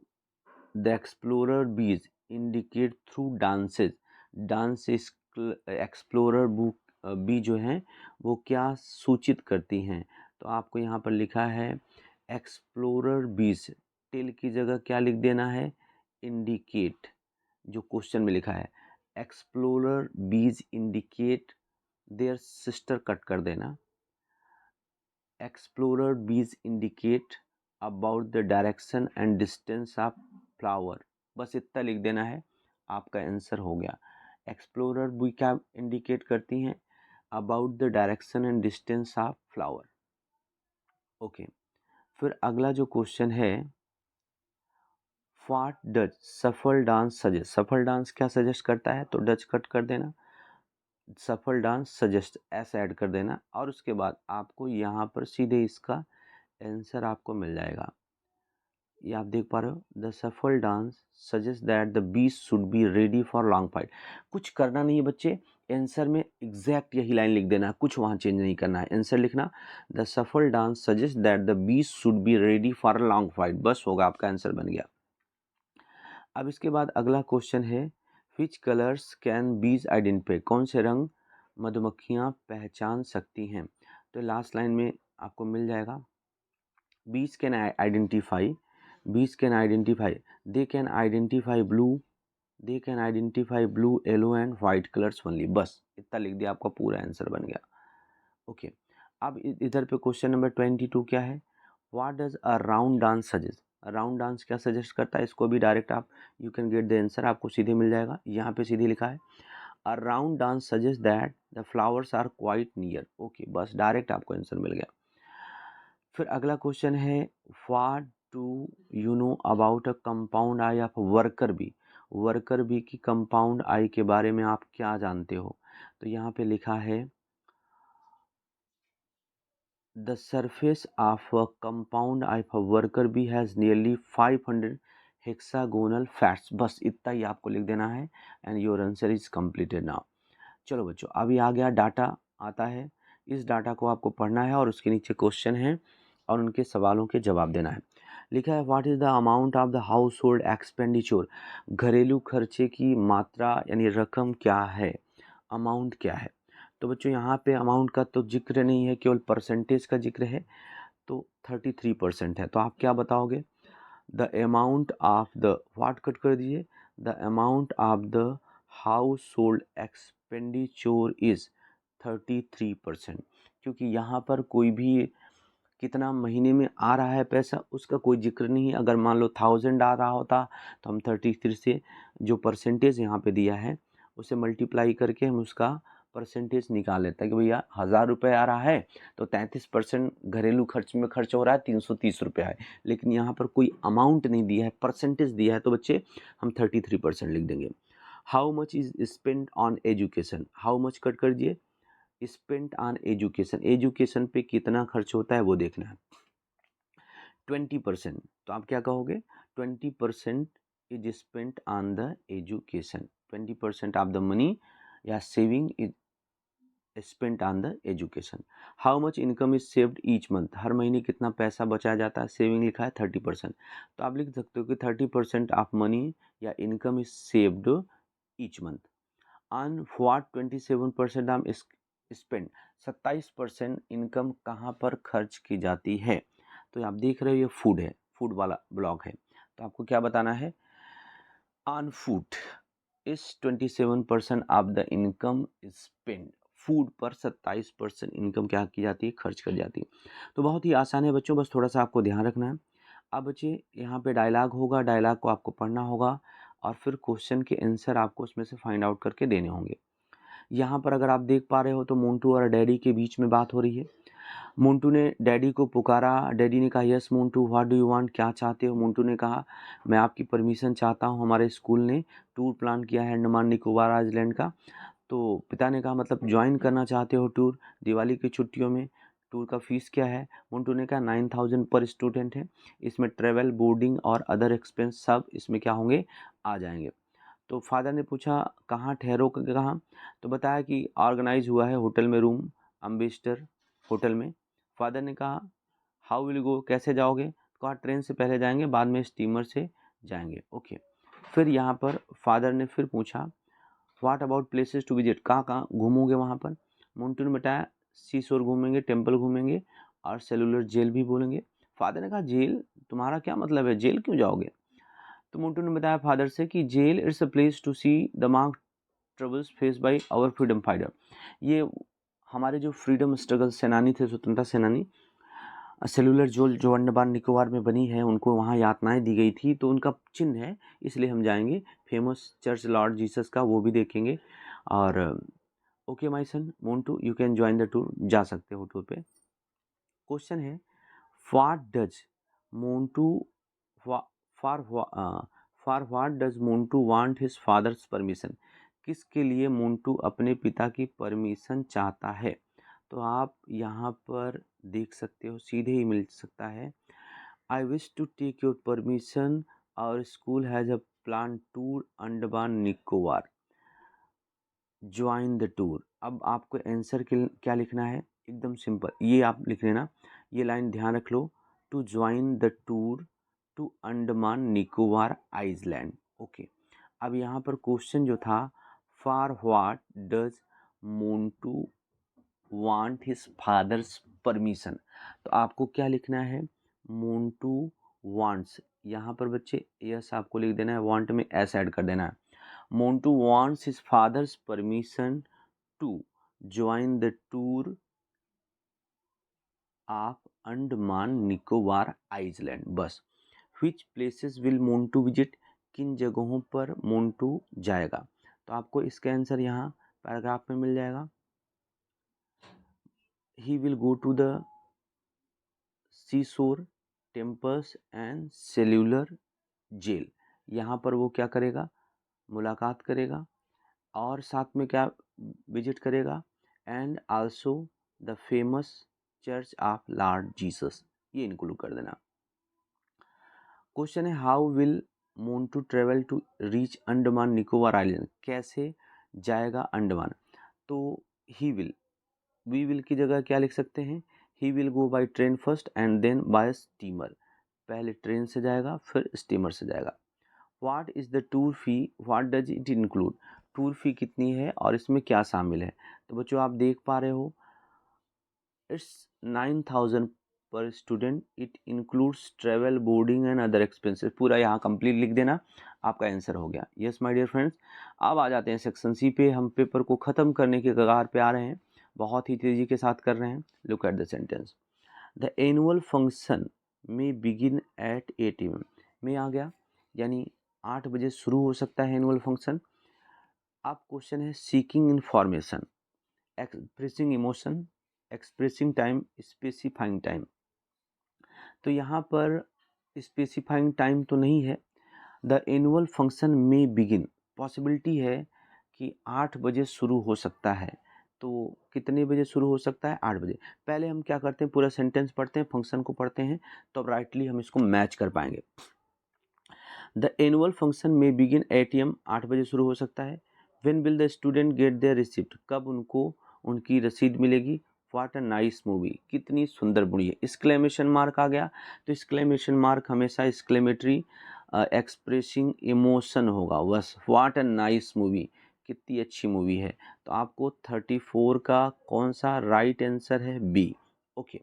the explorer bees indicate through dances. Dance explorer book bee जो हैं वो क्या सूचित करती हैं? तो आपको यहाँ पर लिखा है एक्सप्लोरर बीज, टेल की जगह क्या लिख देना है? इंडिकेट, जो क्वेश्चन में लिखा है explorer bees indicate there sister, cut कर देना। Explorer bees indicate about the direction and distance of flower, बस इतना लिख देना है, आपका आंसर हो गया। एक्सप्लोरर बी क्या इंडिकेट करती हैं? About the direction and distance of flower. Okay, फिर अगला जो क्वेश्चन है, व्हाट डज सफल डांस सजेस्ट। सफल डांस क्या सजेस्ट करता है? तो डज कट कर देना, सफल डांस सजेस्ट ऐसा ऐड कर देना, और उसके बाद आपको यहाँ पर सीधे इसका आंसर आपको मिल जाएगा। ये आप देख पा रहे हो, द सफल dance suggest that the beast should be ready for long fight. कुछ करना नहीं है बच्चे, आंसर में एग्जैक्ट यही लाइन लिख देना है, कुछ वहाँ चेंज नहीं करना है। आंसर लिखना, द सफल dance suggest that the beast should be ready for long fight, बस होगा, आपका आंसर बन गया। अब इसके बाद अगला क्वेश्चन है, विच कलर्स कैन बीज आइडेंटिफाई। कौन से रंग मधुमक्खियाँ पहचान सकती हैं? तो लास्ट लाइन में आपको मिल जाएगा, बीज can identify, bees can identify, they can identify blue, they can identify blue, yellow and white colors only, बस इतना लिख दिया, आपका पूरा आंसर बन गया। ओके, अब इधर पे क्वेश्चन नंबर 22 क्या है, what does a round dance suggest. Round dance क्या सजेस्ट करता है? इसको भी डायरेक्ट आप you can get the answer, आपको सीधे मिल जाएगा। यहाँ पे सीधे लिखा है, a round dance suggest that the flowers are quite near. Okay, बस डायरेक्ट आपको आंसर मिल गया। फिर अगला क्वेश्चन है, what do you know about a compound eye of worker bee. Worker bee की कंपाउंड आई के बारे में आप क्या जानते हो? तो यहाँ पे लिखा है, the surface of a compound eye of worker bee has nearly 500 hexagonal fats, बस इतना ही आपको लिख देना है and your answer is completed now. चलो बच्चों, अभी आ गया डाटा आता है, इस डाटा को आपको पढ़ना है और उसके नीचे क्वेश्चन है और उनके सवालों के जवाब देना है। लिखा है, what is the amount of the house hold expenditure. घरेलू खर्चे की मात्रा यानी रकम क्या है, अमाउंट क्या है? तो बच्चों यहाँ पे अमाउंट का तो जिक्र नहीं है, केवल परसेंटेज का जिक्र है, तो 33% है। तो आप क्या बताओगे? The amount of the, what cut कर दीजिए, the amount of the house hold expenditure is 33%, क्योंकि यहाँ पर कोई भी कितना महीने में आ रहा है पैसा उसका कोई जिक्र नहीं है। अगर मान लो 1000 आ रहा होता तो हम 33 से जो परसेंटेज यहाँ पे दिया है उसे मल्टीप्लाई करके हम उसका परसेंटेज निकाल लेते हैं कि भैया 1000 रुपये आ रहा है तो 33% घरेलू खर्च में खर्च हो रहा है, 330 रुपये है। लेकिन यहाँ पर कोई अमाउंट नहीं दिया है, परसेंटेज दिया है, तो बच्चे हम 33% लिख देंगे। How much is spend on education, how much cut कर दिए, स्पेंट ऑन एजुकेशन, एजुकेशन पे कितना खर्च होता है वो देखना है। 20%, तो आप क्या कहोगे? 20% is spent on the education, 20% of the money या saving is spent on the education. How much income is saved each month, हर महीने कितना पैसा बचाया जाता है, सेविंग लिखा है 30%, तो आप लिख सकते हो कि 30% ऑफ मनी या income is saved each month. On what 27% of spend, 27% income कहाँ पर खर्च की जाती है? तो आप देख रहे हो ये फूड है, फूड वाला ब्लॉक है, तो आपको क्या बताना है? ऑन फूड इस 27% of the income spend, food पर 27% इनकम क्या की जाती है, खर्च कर जाती है। तो बहुत ही आसान है बच्चों, बस थोड़ा सा आपको ध्यान रखना है। अब बच्चे यहाँ पे डायलॉग होगा, डायलॉग को आपको पढ़ना होगा और फिर क्वेश्चन के आंसर आपको उसमें से फाइंड आउट करके देने होंगे। यहाँ पर अगर आप देख पा रहे हो तो मोंटू और डैडी के बीच में बात हो रही है। मोंटू ने डैडी को पुकारा। डैडी ने कहा yes Montu what do you want, क्या चाहते हो? मोंटू ने कहा मैं आपकी परमिशन चाहता हूँ, हमारे स्कूल ने टूर प्लान किया है अंडमान निकोबार आइलैंड का। तो पिता ने कहा मतलब ज्वाइन करना चाहते हो टूर दिवाली की छुट्टियों में? टूर का फीस क्या है? मोंटू ने कहा 9,000 पर स्टूडेंट है, इसमें ट्रेवल बोर्डिंग और अदर एक्सपेंस सब इसमें क्या होंगे, आ जाएंगे। तो फादर ने पूछा कहाँ ठहरो कहाँ? तो बताया कि ऑर्गेनाइज हुआ है होटल में रूम, अम्बेसडर होटल में। फादर ने कहा हाउ विल गो, कैसे जाओगे? तो कहा ट्रेन से पहले जाएंगे, बाद में स्टीमर से जाएंगे। ओके। फिर यहाँ पर फादर ने फिर पूछा what about places to visit, कहाँ कहाँ घूमोगे वहाँ पर? मोंटू ने बताया सी शोर घूमेंगे, टेम्पल घूमेंगे और सेलुलर जेल भी बोलेंगे। फादर ने कहा जेल, तुम्हारा क्या मतलब है, जेल क्यों जाओगे? तो मोंटू ने बताया फादर से कि jail it's a place to see the mark troubles face by our freedom fighter. ये हमारे जो फ्रीडम स्ट्रगल सेनानी थे, स्वतंत्रता सेनानी, सेलुलर जेल जो अंडमान निकोबार में बनी है, उनको वहाँ यातनाएं दी गई थी, तो उनका चिन्ह है, इसलिए हम जाएंगे। फेमस चर्च लॉर्ड जीसस का वो भी देखेंगे। और okay my son Montu you can join the tour, जा सकते हो टूर पे। क्वेश्चन है what does Montu for for what does Montu want his father's permission, किसके लिए मोंटू अपने पिता की परमिशन चाहता है? तो आप यहाँ पर देख सकते हो, सीधे ही मिल सकता है। I wish to take your permission, our school has a plan tour Andaman Nicobar, join the tour. अब आपको आंसर क्या लिखना है, एकदम सिंपल, ये आप लिख लेना, ये लाइन ध्यान रख लो, to join the tour to Andaman Nicobar island. Okay. अब यहाँ पर क्वेश्चन जो था for what does Montu want his father's permission, तो आपको क्या लिखना है, मोंटू वांट्स, यहाँ पर बच्चे यस आपको लिख देना है, वांट में एस ऐड कर देना है। Montu wants his father's permission to join the tour of Andaman Nicobar island, बस। Which places will Montu visit, किन जगहों पर मोंटू जाएगा? तो आपको इसका आंसर यहाँ पैराग्राफ में मिल जाएगा। He will go to the seashore, temples and cellular jail, यहाँ पर वो क्या करेगा, मुलाकात करेगा, और साथ में क्या विजिट करेगा, and also the famous church of Lord Jesus, ये इंक्लूड कर देना। क्वेश्चन है how will Montu travel to reach Andaman Nicobar island, कैसे जाएगा अंडमान? तो ही विल, वी विल की जगह क्या लिख सकते हैं, he will go by train first and then by steamer, पहले ट्रेन से जाएगा फिर स्टीमर से जाएगा। What is the tour fee, what does it include, tour fee कितनी है और इसमें क्या शामिल है? तो बच्चों आप देख पा रहे हो इट्स 9,000 पर student, it includes travel boarding and other expenses, पूरा यहाँ कंप्लीट लिख देना, आपका आंसर हो गया। यस माय डियर फ्रेंड्स, अब आ जाते हैं सेक्शन सी पे, हम पेपर को ख़त्म करने के कगार पे आ रहे हैं, बहुत ही तेज़ी के साथ कर रहे हैं। Look at the sentence, the annual function में बिगिन एट 8 AM, में आ गया, यानी 8 बजे शुरू हो सकता है एनुअल फंक्शन। अब क्वेश्चन है seeking information, expressing emotion, expressing time, specifying time. तो यहाँ पर स्पेसिफाइंग टाइम तो नहीं है, द एनुअल फंक्शन में बिगिन, पॉसिबिलिटी है कि 8 बजे शुरू हो सकता है, तो कितने बजे शुरू हो सकता है, 8 बजे। पहले हम क्या करते हैं, पूरा सेंटेंस पढ़ते हैं, फंक्शन को पढ़ते हैं, तो अब राइटली हम इसको मैच कर पाएंगे। द एनुअल फंक्शन में बिगिन 8 AM, 8 बजे शुरू हो सकता है। When will the student get their receipt, कब उनको उनकी रसीद मिलेगी। व्हाट अ नाइस मूवी, कितनी सुंदर मूवी है, एक्सक्लेमेशन मार्क आ गया, तो एक्सक्लेमेशन मार्क हमेशा एक्सक्लेमेटरी एक्सप्रेसिंग इमोशन होगा, बस व्हाट अ नाइस मूवी, कितनी अच्छी मूवी है। तो आपको 34 का कौन सा राइट आंसर है, बी। ओके।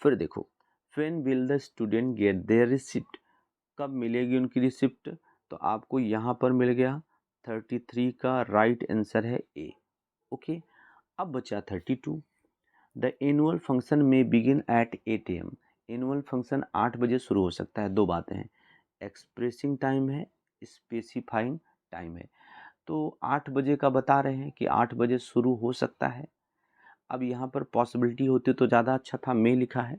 फिर देखो when will the student get their receipt, कब मिलेगी उनकी रिसिप्ट, तो आपको यहाँ पर मिल गया 33 का राइट आंसर है ए। ओके। अब बचा 32, द एनुअल फंक्शन में begin eight 8 AM, annual function 8 बजे शुरू हो सकता है, दो बातें हैं, एक्सप्रेसिंग टाइम है, स्पेसिफाइंग टाइम है। तो 8 बजे का बता रहे हैं कि 8 बजे शुरू हो सकता है, अब यहाँ पर पॉसिबिलिटी होती तो ज़्यादा अच्छा था, मे लिखा है,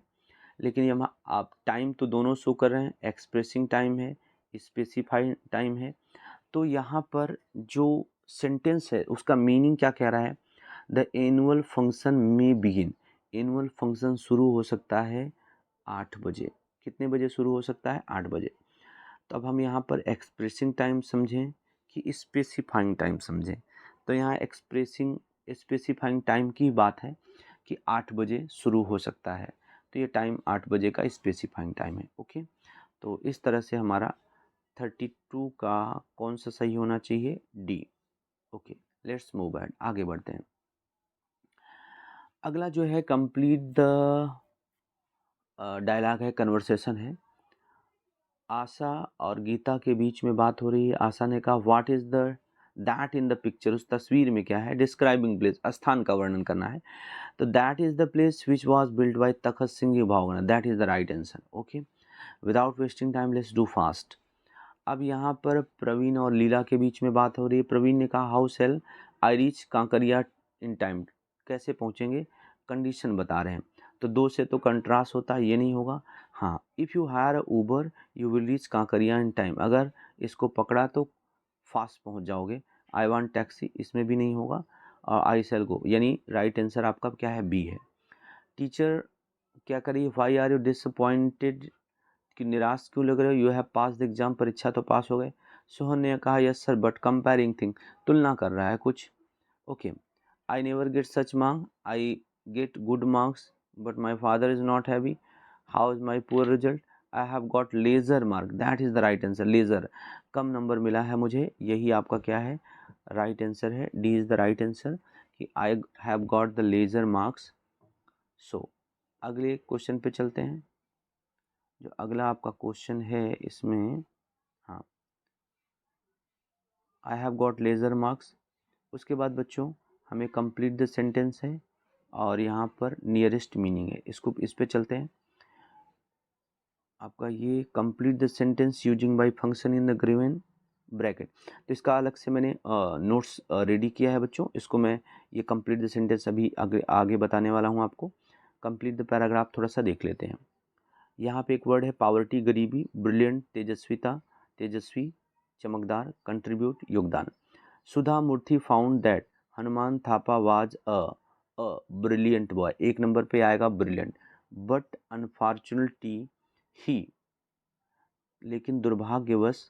लेकिन यहाँ आप टाइम तो दोनों शो कर रहे हैं, एक्सप्रेसिंग टाइम है, स्पेसिफाइड टाइम है। तो यहाँ पर जो सेंटेंस है उसका मीनिंग क्या कह रहा है, द एनुअल फंक्शन में बिगिन, एनुअल फंक्शन शुरू हो सकता है 8 बजे। कितने बजे शुरू हो सकता है? 8 बजे। तो अब हम यहाँ पर एक्सप्रेसिंग टाइम समझें कि स्पेसिफाइंग टाइम समझें। तो यहाँ एक्सप्रेसिंग स्पेसिफाइंग टाइम की बात है कि 8 बजे शुरू हो सकता है, तो ये टाइम 8 बजे का स्पेसिफाइंग टाइम है। ओके, तो इस तरह से हमारा 32 का कौन सा सही होना चाहिए? D. Okay, let's move ahead, आगे बढ़ते हैं। अगला जो है कंप्लीट द डायलॉग है, कन्वर्सेशन है। आशा और गीता के बीच में बात हो रही है। आशा ने कहा what is the that in the picture, उस तस्वीर में क्या है? डिस्क्राइबिंग प्लेस, स्थान का वर्णन करना है। तो that is the place which was build by Takhat Singh Bhavna, that is the right answer. Okay, without wasting time let's do fast. अब यहाँ पर प्रवीण और लीला के बीच में बात हो रही है। प्रवीण ने कहा how shall I reach Kankaria in time, कैसे पहुँचेंगे? कंडीशन बता रहे हैं। तो दो से तो कंट्रास्ट होता है, ये नहीं होगा। हाँ, if you hire Uber you will reach Kankaria in time, अगर इसको पकड़ा तो फास्ट पहुँच जाओगे। आई वांट टैक्सी, इसमें भी नहीं होगा। और आई सेल गो, यानी राइट आंसर आपका क्या है? बी है। टीचर क्या करिए, वाई आर यू डिसअपॉइंटेड, कि निराश क्यों लग रहे हो? You have pass the exam, परीक्षा तो पास हो गए। सोहन ने कहा yes sir but comparing thing, तुलना कर रहा है कुछ। Okay, I never get such mark, I get good marks but my father is not heavy. How is my poor result? I have got lesser mark, that is the right answer. Lesser, कम number मिला है मुझे, यही आपका क्या है? Right answer है। D is the right answer कि I have got the lesser marks. So अगले क्वेश्चन पे चलते हैं। जो अगला आपका क्वेश्चन है इसमें, हाँ, आई हैव गॉट लेज़र मार्क्स। उसके बाद बच्चों हमें कंप्लीट द सेंटेंस है और यहाँ पर नियरेस्ट मीनिंग है, इसको इस पे चलते हैं। आपका ये complete the sentence using by function in the given bracket, तो इसका अलग से मैंने नोट्स रेडी किया है बच्चों। इसको मैं ये कंप्लीट द सेंटेंस अभी आगे बताने वाला हूँ आपको। कंप्लीट द पैराग्राफ थोड़ा सा देख लेते हैं। यहाँ पे एक वर्ड है पावर्टी, गरीबी, ब्रिलियंट, तेजस्विता, तेजस्वी, चमकदार, कंट्रीब्यूट, योगदान। Sudha Murthy found that Hanuman Thapa was a brilliant boy, एक नंबर पे आएगा ब्रिलियंट, बट अनफॉर्चुनेटली ही, लेकिन दुर्भाग्यवश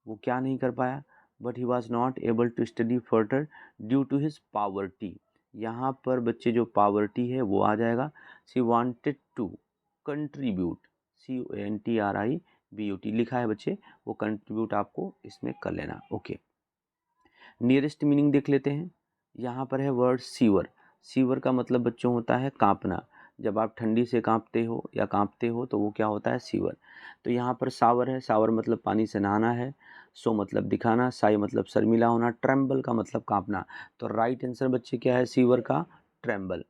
वो क्या नहीं कर पाया? But he was not able to study further due to his poverty. यहाँ पर बच्चे जो पावर्टी है वो आ जाएगा। She wanted to contribute, CONTRIBUT लिखा है बच्चे, वो कंट्रीब्यूट आपको इसमें कर लेना। ओके, नियरेस्ट मीनिंग देख लेते हैं। यहाँ पर है वर्ड सीवर। सीवर का मतलब बच्चों होता है कांपना। जब आप ठंडी से कांपते हो या कांपते हो तो वो क्या होता है? सीवर। तो यहाँ पर सावर है, सावर मतलब पानी से नहाना है। सो मतलब दिखाना, साई मतलब शर्मिला होना, ट्रेम्बल का मतलब कांपना। तो राइट आंसर बच्चे क्या है? सीवर का ट्रेम्बल।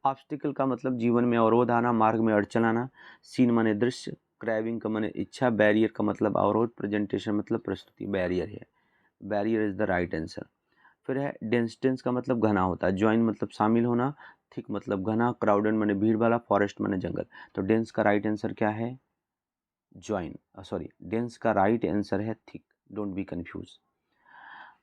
ऑब्स्टिकल का मतलब जीवन में अवरोध आना, मार्ग में अड़चन आना। सीन माने दृश्य, क्राइविंग का माने इच्छा, बैरियर का मतलब अवरोध, प्रेजेंटेशन मतलब प्रस्तुति, बैरियर है। Barrier is the right answer. फिर है डेंस, डेंस का मतलब घना होता है, ज्वाइन मतलब शामिल होना, थिक मतलब घना, क्राउडेड माने भीड़ वाला, फॉरेस्ट माने जंगल। तो डेंस का राइट आंसर क्या है? ज्वाइन, सॉरी, डेंस का राइट आंसर है थिक, डोंट बी कंफ्यूज।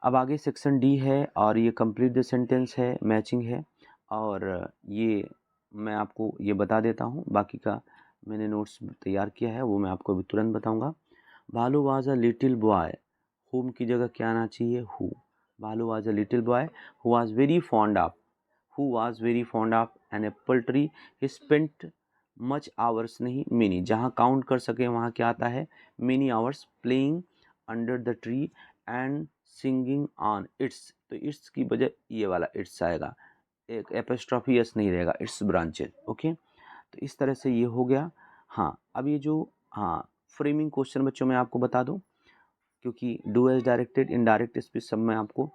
अब आगे सेक्शन डी है और ये कंप्लीट द सेंटेंस है, मैचिंग है। और ये मैं आपको ये बता देता हूँ, बाकी का मैंने नोट्स तैयार किया है वो मैं आपको अभी तुरंत बताऊँगा। Bhalu was a little boy, home की जगह क्या आना चाहिए? Who. Bhalu was a little boy who was very fond of, who was very fond of an apple tree, he spent much hours, नहीं मेनी, जहाँ काउंट कर सके वहाँ क्या आता है? Many hours playing under the tree and singing on its. तो इट्स की बजाय ये वाला इट्स आएगा, एक एपोस्ट्रोफी एस नहीं रहेगा, इट्स ब्रांचेज। ओके, तो इस तरह से ये हो गया। हाँ, अब ये जो, हाँ, फ्रेमिंग क्वेश्चन बच्चों मैं आपको बता दूं, क्योंकि do as directed, indirect speech सब मैं आपको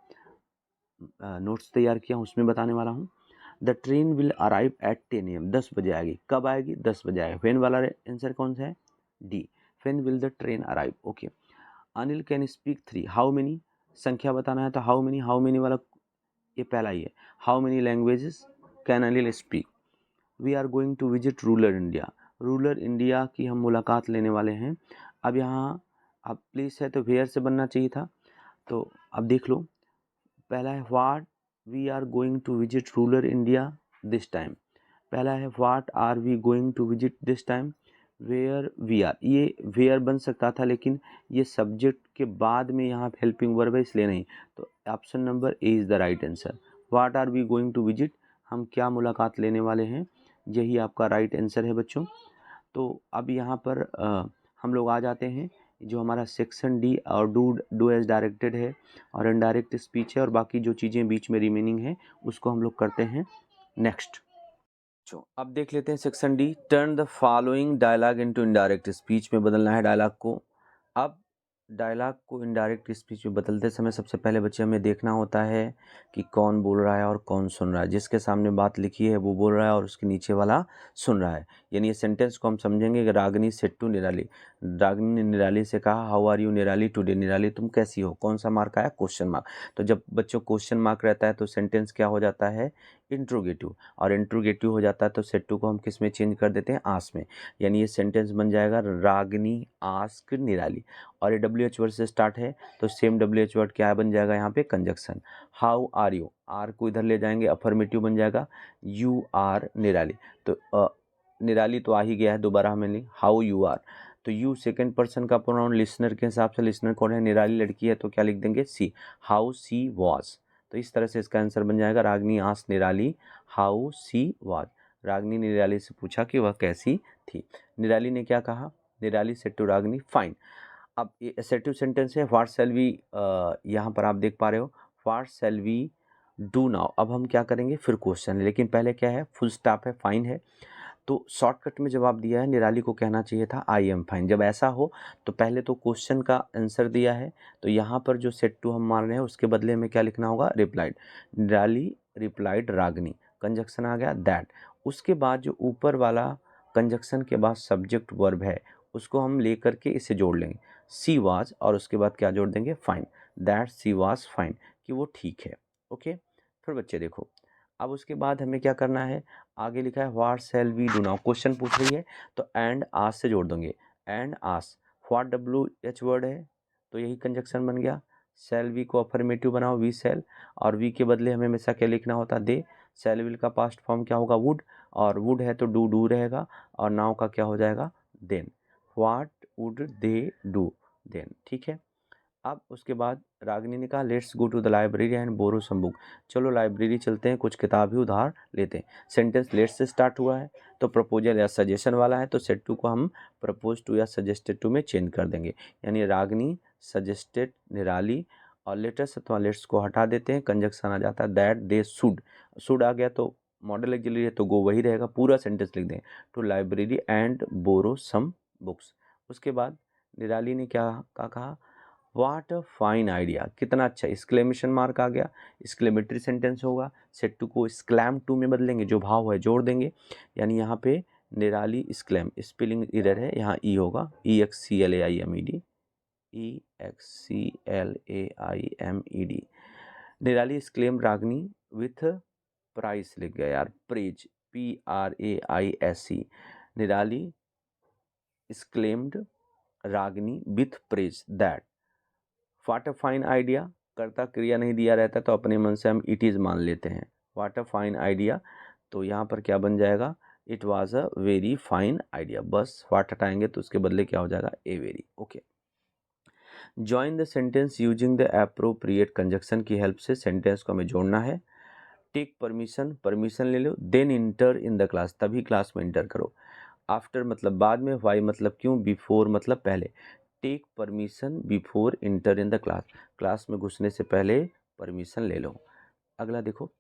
नोट्स तैयार किया हूँ उसमें बताने वाला हूँ। The train will arrive at 10 AM, 10 बजे आएगी। कब आएगी? 10 बजे आएगी। व्हेन वाला आंसर कौन सा है? D, when will the train arrive. Okay, Anil can speak 3, how many, संख्या बताना है तो हाउ मेनी, हाउ मेनी वाला ये पहला ही है। How many languages can Anil speak. We are going to visit rural India. Rural India की हम मुलाकात लेने वाले हैं। अब यहाँ अब प्लेस है तो वेयर से बनना चाहिए था, तो अब देख लो। पहला है what we are going to visit rural India this time. पहला है what are we going to visit this time, where we are. ये वेयर बन सकता था, लेकिन ये सब्जेक्ट के बाद में यहाँ हेल्पिंग वर्ब है, इसलिए नहीं। तो option number A is the right answer. What are we going to visit, हम क्या मुलाकात लेने वाले हैं, यही आपका राइट आंसर है बच्चों। तो अब यहाँ पर हम लोग आ जाते हैं, जो हमारा सेक्शन डी और डू एज डायरेक्टेड है और इनडायरेक्ट स्पीच है, और बाकी जो चीज़ें बीच में रिमेनिंग है उसको हम लोग करते हैं नेक्स्ट। अब देख लेते हैं section D, turn the following dialogue into indirect speech में बदलना है डायलॉग को। अब डायलॉग को इनडायरेक्ट स्पीच में बदलते समय सबसे पहले बच्चे हमें देखना होता है कि कौन बोल रहा है और कौन सुन रहा है। जिसके सामने बात लिखी है वो बोल रहा है और उसके नीचे वाला सुन रहा है। यानी ये सेंटेंस को हम समझेंगे कि रागिनी सेड टू निराली, रागिनी ने निराली से कहा हाउ आर यू निराली टुडे, निराली तुम कैसी हो। कौन सा मार्क आया, क्वेश्चन मार्क। तो जब बच्चों क्वेश्चन मार्क रहता है तो सेंटेंस क्या हो जाता है, इंट्रोगेटिव, और इंट्रोगेटिव हो जाता है तो सेड टू को हम किस में चेंज कर देते हैं, आस्क में। यानी ये सेंटेंस बन जाएगा रागिनी आस्क निराली, और ये WH वर्ड से स्टार्ट है तो सेम WH वर्ड क्या बन जाएगा यहाँ पे, conjunction. How are you, are को इधर ले जाएंगे, अफर्मेटिव बन जाएगा यू आर निराली। तो निराली तो आ ही गया है, दोबारा हमें नहीं, हाउ यू आर। तो यू सेकंड पर्सन का प्रोनाउन लिसनर के हिसाब से, लिसनर कौन है, निराली लड़की है तो क्या लिख देंगे, सी, हाउ सी वॉज। तो इस तरह से इसका आंसर बन जाएगा रागिनी आस्क्ड निराली हाउ सी वॉज। रागिनी ने निराली से पूछा कि वह कैसी थी। निराली ने क्या कहा, निराली सेड टू रागिनी फाइन। अब ये एसेटिव सेंटेंस है, व्हाट शैल वी, यहाँ पर आप देख पा रहे हो what shall we do now. अब हम क्या करेंगे, फिर क्वेश्चन है, लेकिन पहले क्या है, फुल स्टॉप है, फाइन है। तो शॉर्टकट में जवाब दिया है, निराली को कहना चाहिए था आई एम फाइन। जब ऐसा हो तो पहले तो क्वेश्चन का आंसर दिया है, तो यहाँ पर जो सेड टू हम मान रहे हैं उसके बदले में क्या लिखना होगा, रिप्लाइड। निराली रिप्लाइड रागिनी, कंजक्शन आ गया दैट। उसके बाद जो ऊपर वाला कंजक्शन के बाद सब्जेक्ट वर्ब है उसको हम ले करके इसे जोड़ लेंगे, सी वाज, और उसके बाद क्या जोड़ देंगे, fine, that she was fine, कि वो ठीक है। ओके, फिर बच्चे देखो, अब उसके बाद हमें क्या करना है, आगे लिखा है what shall we do now, question पूछ रही है तो एंड आस से जोड़ देंगे, एंड आस। व्हाट WH वर्ड है तो यही कंजक्शन बन गया। शैल वी को अफर्मेटिव बनाओ, वी शैल, और वी के बदले हमें हमेशा क्या लिखना होता, दे। शैल विल का पास्ट फॉर्म क्या होगा, वुड, और वुड है तो डू रहेगा, और नाउ का क्या हो जाएगा, then. What would they do, then, ठीक है। अब उसके बाद रागिनी ने कहा let's go to the library and borrow some book, चलो लाइब्रेरी चलते हैं, कुछ किताब ही उधार लेते हैं। सेंटेंस लेट्स से स्टार्ट हुआ है तो प्रपोजल या सजेशन वाला है, तो सेड टू को हम प्रपोज टू या सजेस्टेड टू में चेंज कर देंगे। यानी रागिनी सजेस्टेड निराली, और लेटेस्ट अथवा लेट्स को हटा देते हैं, कंजक्शन आ जाता है दैट दे शुड आ गया तो मॉडल एक्सिलरी है तो गो वही रहेगा, पूरा सेंटेंस लिख दें, to library and borrow some books. उसके बाद निराली ने क्या कहा, वाट अ फाइन आइडिया, कितना अच्छा, एक्सक्लेमेशन मार्क आ गया, एक्सक्लेमेटरी सेंटेंस होगा। सेड टू को एक्सक्लैम टू में बदलेंगे, जो भाव है जोड़ देंगे। यानी यहाँ पे निराली एक्सक्लैम, स्पेलिंग इरर है, यहाँ ई होगा, EXCLAIMED, EXCLAIMED। निराली एक्सक्लेम रागनी विथ प्राइस लिख गया यार, प्रेज, PRAISE। निराली exclaimed Ragini with praise that, what a fine idea, कर्ता क्रिया नहीं दिया रहता तो अपने मन से हम इट इज़ मान लेते हैं, व्हाट अ फाइन आइडिया, तो यहाँ पर क्या बन जाएगा, it was a very fine idea. बस व्हाट हटाएंगे तो उसके बदले क्या हो जाएगा, a very. Okay, join the sentence using the appropriate conjunction की हेल्प से सेंटेंस को हमें जोड़ना है। टेक परमिशन, परमिशन ले लो, then enter in the class, तभी क्लास में इंटर करो। आफ्टर मतलब बाद में, वाई मतलब क्यों, बिफोर मतलब पहले। Take permission before enter in the class, class में घुसने से पहले परमिशन ले लो। अगला देखो,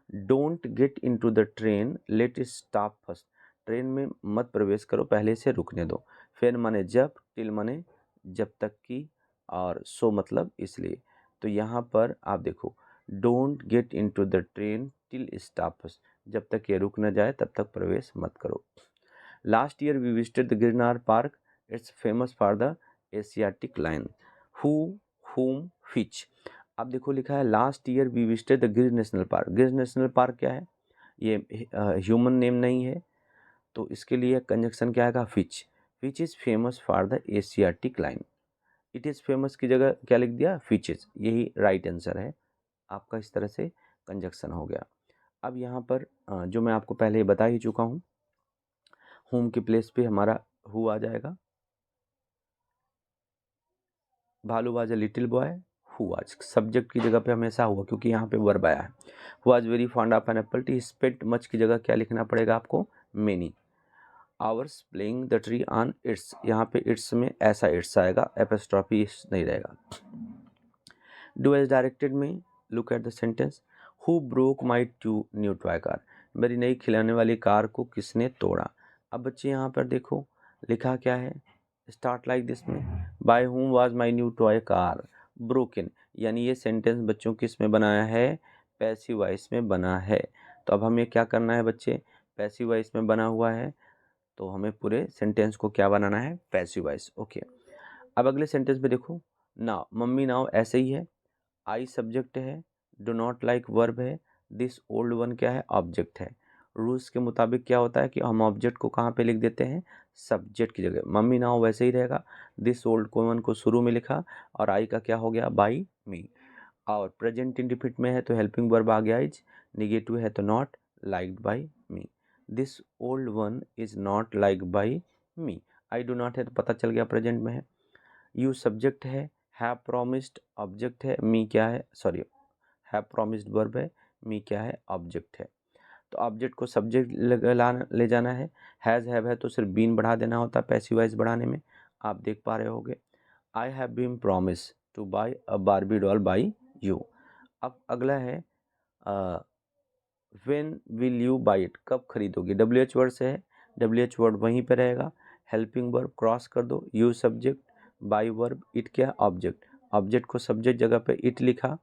don't get into the train, let it stop first, train में मत प्रवेश करो, पहले से रुकने दो। फिर माने जब, टिल माने जब तक की, और सो मतलब इसलिए। तो यहाँ पर आप देखो, don't get into the train till stop first, जब तक ये रुक न जाए तब तक प्रवेश मत करो। Last year we visited the Girnar park, it's famous for the Asiatic lion, who, whom, which। अब देखो लिखा है last year we visited the Gir national park, Gir national park क्या है, ये ह्यूमन नेम नहीं है, तो इसके लिए कंजक्शन क्या आएगा, Fitch. Fitch is famous for the Asiatic lion. It is famous की जगह क्या लिख दिया, फिचेस, यही राइट आंसर है आपका। इस तरह से कंजक्शन हो गया। अब यहाँ पर जो मैं आपको पहले बता ही चुका हूँ, होम के प्लेस पे हमारा हु आ जाएगा। भालू was a little boy, who was subject की जगह पे हमेशा हुआ, क्योंकि यहाँ पे वर्ब आया है। Who was very fond of an apple tree, spent much की जगह क्या लिखना पड़ेगा आपको, many. Hours playing the tree on its, यहाँ पे इट्स में ऐसा इट्स आएगा, एपोस्ट्रोफी इट्स नहीं रहेगा। डू एज डायरेक्टेड में, look at the sentence, who broke my new toy car, मेरी नई खिलौने वाली कार को किसने तोड़ा। अब बच्चे यहाँ पर देखो लिखा क्या है, स्टार्ट लाइक दिस में, by whom was my new toy car broken, यानी ये सेंटेंस बच्चों किस में बनाया है, पैसिव वॉइस में बना है। तो अब हमें क्या करना है बच्चे, पैसिव वॉइस में बना हुआ है, तो हमें पूरे सेंटेंस को क्या बनाना है, पैसिव वॉइस। ओके, अब अगले सेंटेंस पे देखो, नाउ, मम्मी नाउ ऐसे ही है, आई सब्जेक्ट है, डू नॉट लाइक वर्ब है, दिस ओल्ड वन क्या है, ऑब्जेक्ट है। रूल्स के मुताबिक क्या होता है कि हम ऑब्जेक्ट को कहाँ पे लिख देते हैं, सब्जेक्ट की जगह। मम्मी नाउ वैसे ही रहेगा, दिस ओल्ड वन को शुरू में लिखा, और आई का क्या हो गया, बाई मी। और प्रेजेंट इंडिफिनिट में है तो हेल्पिंग वर्ब आ गया इज, निगेटिव है तो not, liked by me. This old one is not like by me, I do not है तो पता चल गया प्रेजेंट में है। यू सब्जेक्ट है, हैव प्रॉमिस्ड ऑब्जेक्ट है, मी क्या है, सॉरी, हैव प्रॉमिस्ड वर्ब है, मी क्या है, ऑब्जेक्ट है। तो ऑब्जेक्ट को सब्जेक्ट ले जाना है, हैज़ हैव है तो सिर्फ बीन बढ़ा देना होता है पैसिव वॉइस बढ़ाने में, आप देख पा रहे होगे। I have been promise to buy a Barbie doll by you. अब अगला है when will you buy it, कब खरीदोगे, डब्ल्यू एच वर्ड से है, डब्ल्यू एच वर्ड वहीं पे रहेगा, हेल्पिंग वर्ब क्रॉस कर दो, you subject, by verb, it क्या है, ऑब्जेक्ट। ऑब्जेक्ट को सब्जेक्ट जगह पे इट लिखा,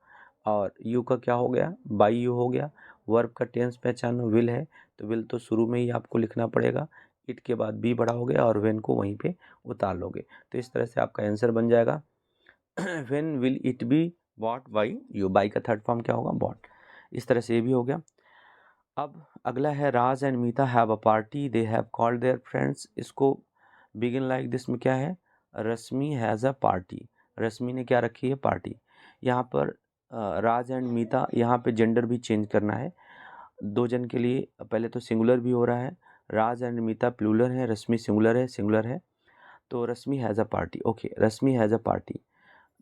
और यू का क्या हो गया, बाई यू हो गया। वर्ब का टेंस पहचानो, विल है तो विल तो शुरू में ही आपको लिखना पड़ेगा, इट के बाद बी बड़ा हो गया, और व्हेन को वहीं पे उतार लोगे। तो इस तरह से आपका आंसर बन जाएगा when will it be bought by you, by का थर्ड फॉर्म क्या होगा, बॉट। इस तरह से ये भी हो गया। अब अगला है Raj and Meeta have a party, they have called their friends. इसको बिगिन लाइक दिस में क्या है, रश्मि हैज़ अ पार्टी, रश्मि ने क्या रखी है, पार्टी। यहाँ पर राज एंड मीता, यहाँ पे जेंडर भी चेंज करना है, दो जन के लिए पहले तो सिंगुलर भी हो रहा है, राज एंड मीता प्लूरल है, रश्मि सिंगुलर है, तो Rashmi has a party. Okay, Rashmi has a party.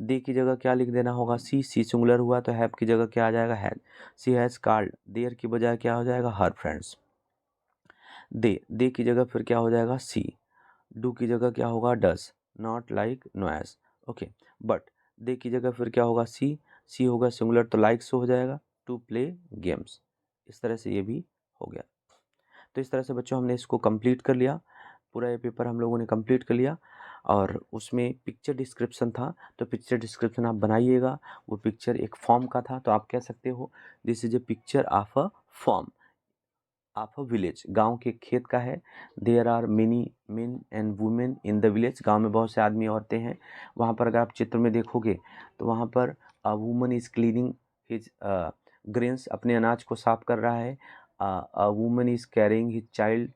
They की जगह क्या लिख देना होगा, सी सिंगुलर हुआ तो हैव की जगह क्या आ जाएगा, has. She has called there की बजाय क्या हो जाएगा, हर फ्रेंड्स। दे की जगह फिर क्या हो जाएगा, सी। डू की जगह क्या होगा, does, not like noise. Okay, but they की जगह फिर क्या होगा, सी होगा सिंगुलर तो लाइक्स हो जाएगा, टू प्ले गेम्स। इस तरह से ये भी हो गया। तो इस तरह से बच्चों हमने इसको कंप्लीट कर लिया, पूरा ये पेपर हम लोगों ने कंप्लीट कर लिया। और उसमें पिक्चर डिस्क्रिप्शन था, तो पिक्चर डिस्क्रिप्शन आप बनाइएगा। वो पिक्चर एक फॉर्म का था, तो आप कह सकते हो this is a picture of a farm of a village, गांव के खेत का है। There are many men and women in the village, गांव में बहुत से आदमी औरतें हैं। वहाँ पर अगर आप चित्र में देखोगे तो वहाँ पर a woman is cleaning his grains, अपने अनाज को साफ कर रहा है। A woman is carrying his child,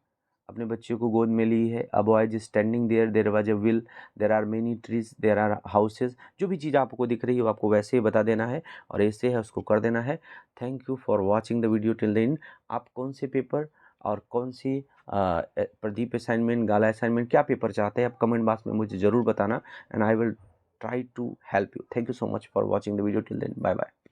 अपने बच्चे को गोद में ली है। A boy is standing there, there was a well, there are many trees, there are houses. जो भी चीज़ आपको दिख रही है वो आपको वैसे ही बता देना है, और ऐसे है उसको कर देना है। Thank you for watching the video till the end. आप कौन से पेपर और कौन सी प्रदीप असाइनमेंट, गाला असाइनमेंट, क्या पेपर चाहते हैं आप कमेंट बॉक्स में मुझे ज़रूर बताना, and I will try to help you. Thank you so much for watching the video till then, bye bye.